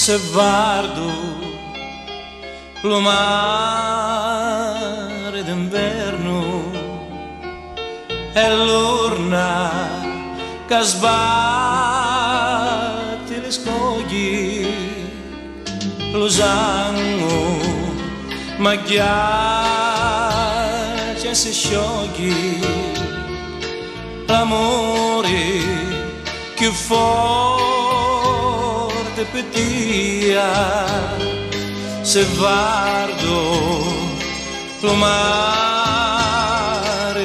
se guardo lo mare d'inverno e l'urna che sbatte le scogli, lo sangue ma ghiaccia si scioglie, l'amore più forte per dia, se guardo lo mare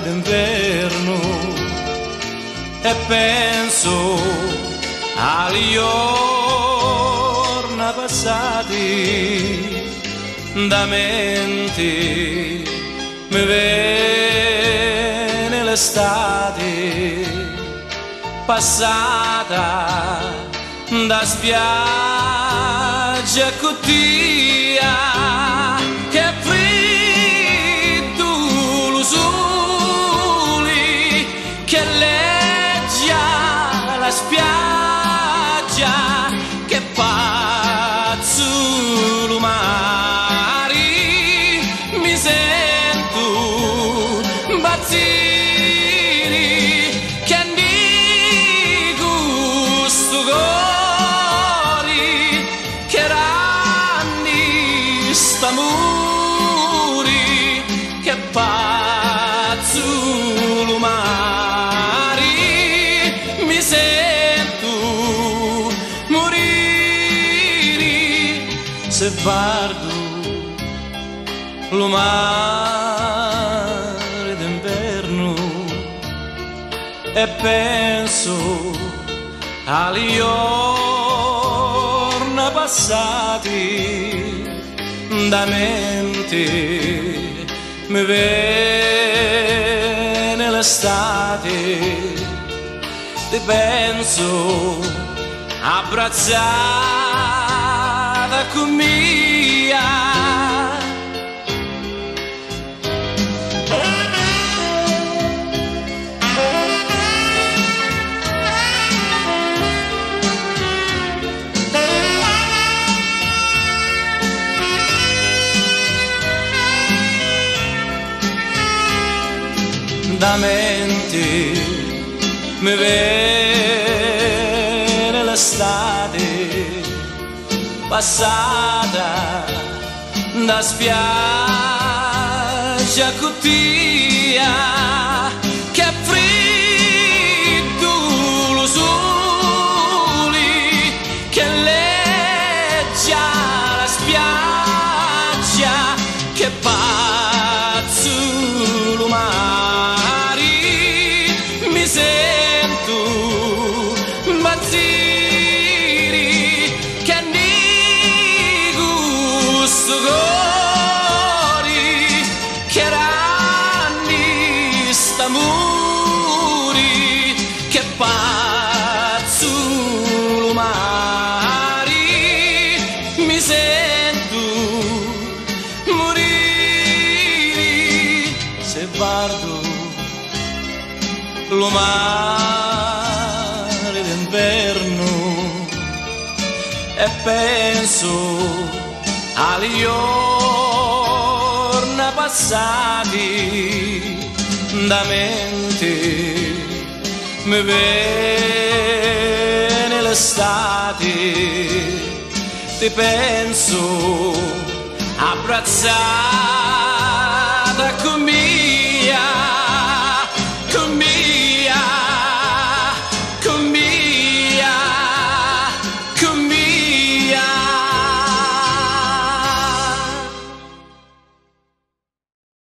d'inverno e penso agli giorni passati, da mente mi viene l'estate passata, da spiaggia cottia che freddo lo sole che leggia la spiaggia, che pazzo lo mare, mi sento bazzire che di gusto cori che ranni st'amori, che pazzo lo mare, mi sento morire se guardo lo mare d'inverno e penso agli giorni passati, da mente mi viene l'estate, ti penso abbracciata con mia. Da mente mi viene l'estate passata, da spiaggia cottia che freddo lo sole che leggia la spiaggia, che pazzo lo mare, mi sento impazzire che di gusto cori che ranni st'amori, che pazzo lo mare, mi sento morire se guardo lo mare d'inverno e penso agli giorni passati, da mente mi viene l'estate, ti penso abbracciare